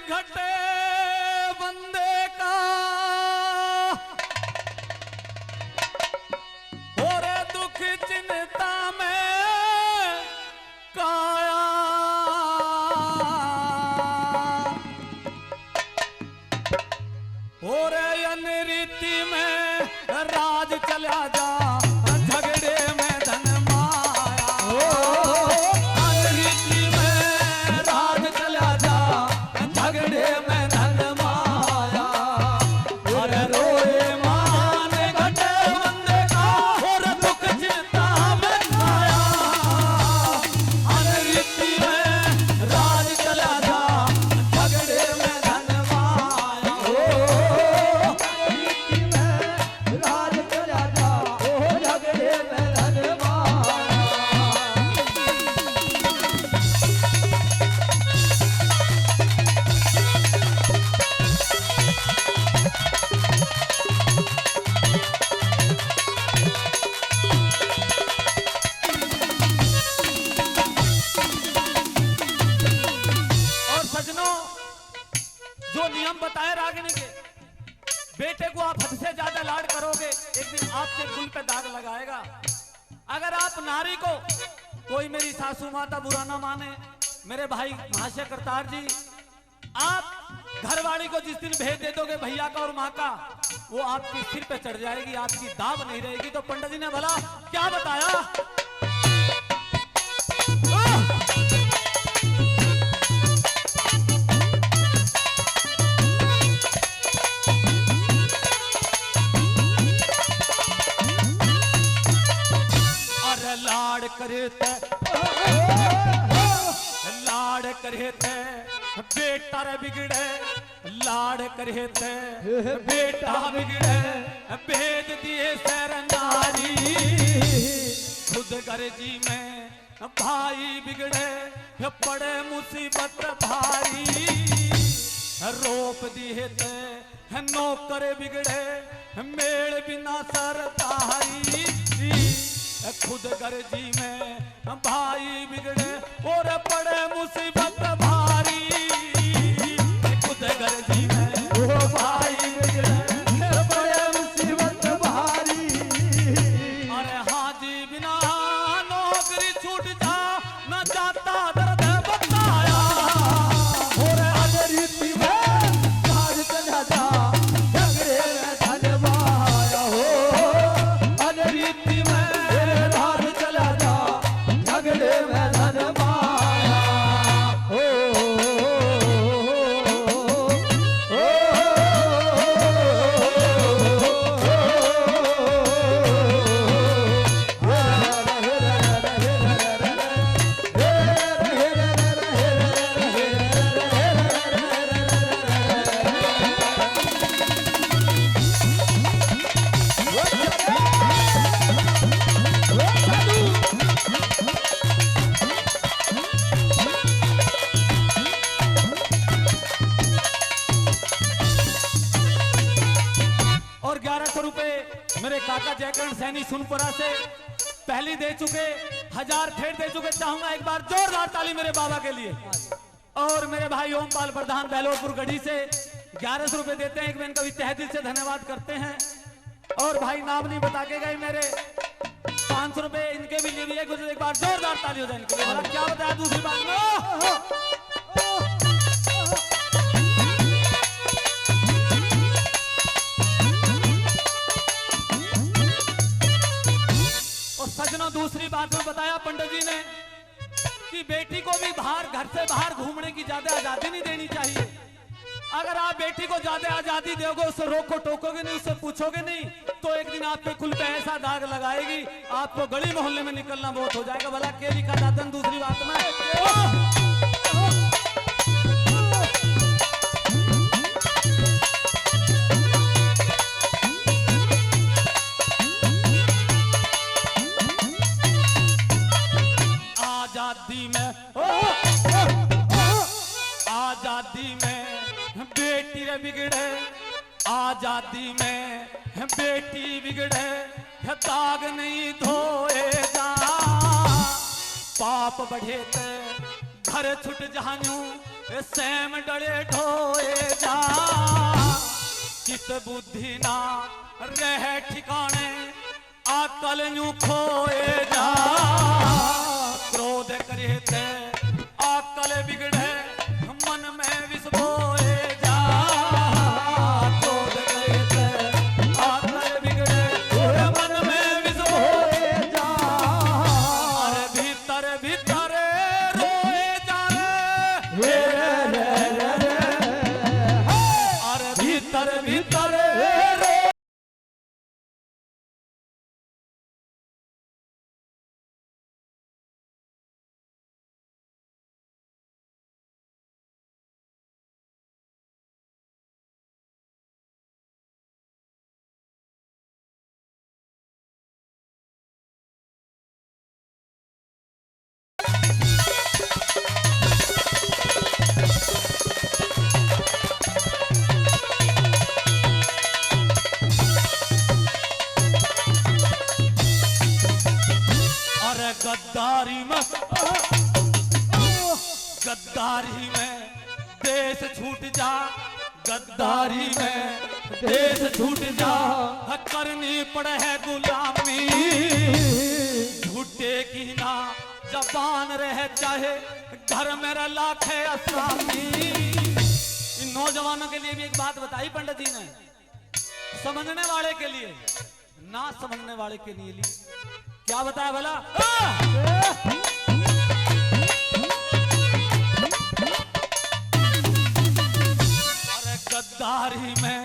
घटे बंदे का और दुख चिंता में काया और अनरीति में राज चला जा झगड़े में धन माया अनरीति में राज चला जा झगड़े में धन माया और रोए मान घटे बंदे का और दुख चिंता में काया अनरीति में राज चला जा झगड़े में धन माया जो नियम बताए रागिनी के, बेटे को आप हद से ज्यादा लाड करोगे एक दिन आपके कुल पे दाग लगाएगा। अगर आप नारी को, कोई मेरी सासू माता बुरा ना माने, मेरे भाई महाशय करतार जी, आप घरवाली को जिस दिन भेज दे दोगे भैया का और माँ का, वो आपके सिर पे चढ़ जाएगी, आपकी दाव नहीं रहेगी। तो पंडित जी ने भला क्या बताया? लाड करे थे बेटा रे बिगड़े, लाड करे थे बेटा बिगड़े, भेद दिए सर नारी, खुद गर्जी में भाई बिगड़े, पड़े मुसीबत भारी, रोप दिए थे नौकर बिगड़े, मेड़ बिना सरदारी, खुद गर्जी में भाई बिगड़े और पड़े मुसीबत भारी, खुद गर्जी में वो भाई बिगड़े पड़े मुसीबत भारी। अरे हाजी बिना नौकरी छूट जा न जाता दर्द बताया, और अनरीति में राज चला जा झगड़े में धन माया हो, अनरीति में मेरे काका जयकरण सैनी सुनपुरा से पहली दे चुके, 1000 ठेठ दे चुके। चाहूंगा एक बार जोरदार ताली मेरे बाबा के लिए। और मेरे भाई ओमपाल प्रधान बेलोरपुर गढ़ी से 1100 रुपए देते हैं। एक मैं इनका भी तहे दिल से धन्यवाद करते हैं। और भाई नाम नहीं बता के गए मेरे 500 रुपए इनके भी लिए, कुछ एक बार जोरदार ताली हो जाए इनके लिए। क्या बताया दूसरी बात में सजनों, दूसरी बात में बताया पंडित जी ने कि बेटी को भी बाहर, घर से बाहर घूमने की ज्यादा आजादी नहीं देनी चाहिए। अगर आप बेटी को ज्यादा आजादी दोगे, उससे रोको टोकोगे नहीं, उससे पूछोगे नहीं, तो एक दिन आपके कुल पे ऐसा दाग लगाएगी, आपको गली मोहल्ले में निकलना बहुत हो जाएगा। भला के लिखा जाता है दूसरी बात में। आजादी में बेटी रे बिगड़े, आजादी में बेटी बिगड़े, दाग नहीं धोए जा, पाप बढ़े ते घर छुट जायूं, सैम डले ढोए जा चित बुद्धि ना रह ठिकाने आकल यूं खोए जा क्रोध करे थे आकल बिगड़े मन में विष बोए जा क्रोध करे थे आकल बिगड़े मन में विष बोए जा अरे भीतर भीतर रोए जा रे अरे भीतर भीतर गद्दारी में देश छूट जा गद्दारी में देश छूट जा करनी पड़े है गुलामी झूठे की ना जबान रह चाहे घर मेरा लाखे असामी। इन नौजवानों के लिए भी एक बात बताई पंडित जी ने, समझने वाले के लिए ना समझने वाले के लिए क्या बताया भला? अरे गद्दारी में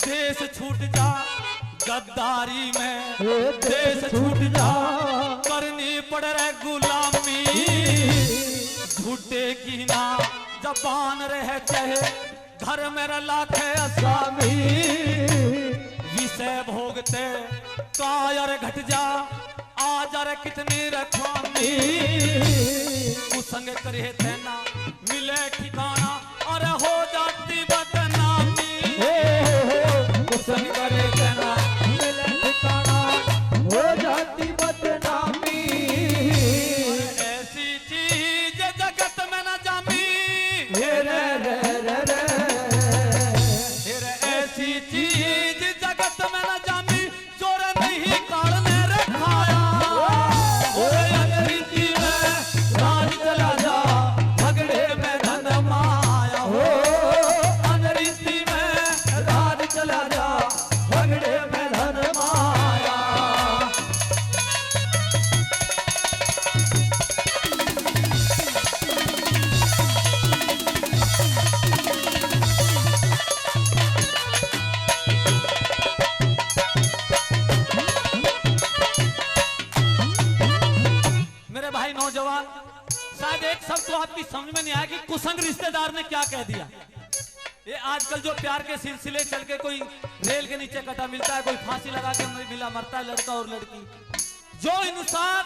देश छूट जा गद्दारी में देश छूट जा करनी पड़ रहे गुलामी झूठे की ना जबान रह चाहे घर मेरा लाखे असामी विषय भोगते कायर घट जा आज रे कितनी रखवानी कुसंग करे थे ना मिले ठिकाना और हो जाती बदनामी कुसंग करे थे ना मिले ठिकाना हो जाती बदनामी ऐसी चीज जगत में न जामी ऐसी चीज जगत में न जामी चोर नहीं काढ़ने रखाया नौजवान शायद एक शब्द तो आपकी समझ में नहीं आया कि कुसंग रिश्तेदार ने क्या कह दिया। ये आजकल जो प्यार के सिलसिले चल के कोई रेल के नीचे कटा मिलता है, कोई फांसी लगा के मिला मरता है लड़का और लड़की। जो इंसान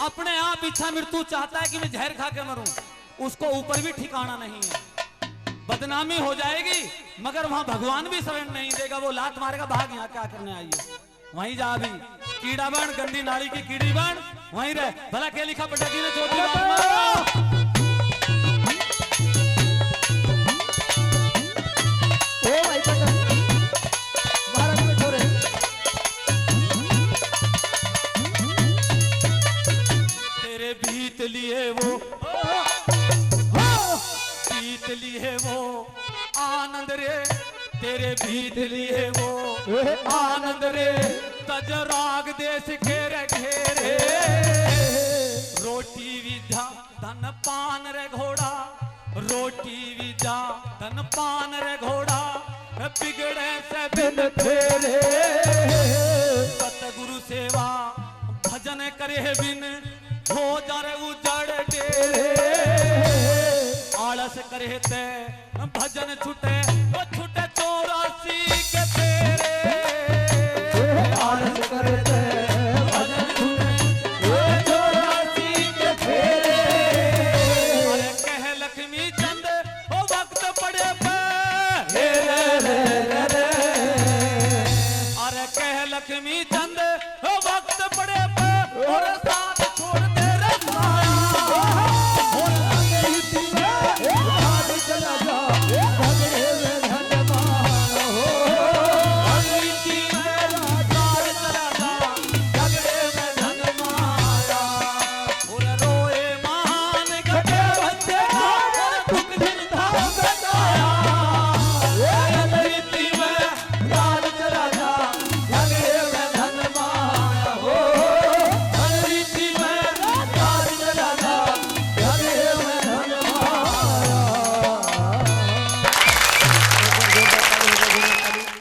अपने आप इच्छा मृत्यु चाहता है कि मैं जहर खा के मरूं, उसको ऊपर भी ठिकाना नहीं है, बदनामी हो जाएगी। मगर वहां भगवान भी शरण नहीं देगा, वो लात मारेगा भाग यहाँ क्या करने आई है, वहीं जा भी कीड़ा बन गंदी नाली की कीड़ी बन वहीं रह। भला क्या लिखा पटाखी ने चोटी तेरे बीत लिए वो आनंद रे तेरे बीत लिए वो आनंद रे तज राग देश घेरे घेरे रोटी विद्या धन पान रे घोड़ा रोटी विद्या धन पान रे घोड़ा बिगड़े से बिन फेरे सतगुरु सेवा भजन करे बिन हो जा रे उजड़ डेरे आलस करे ते भजन छूटे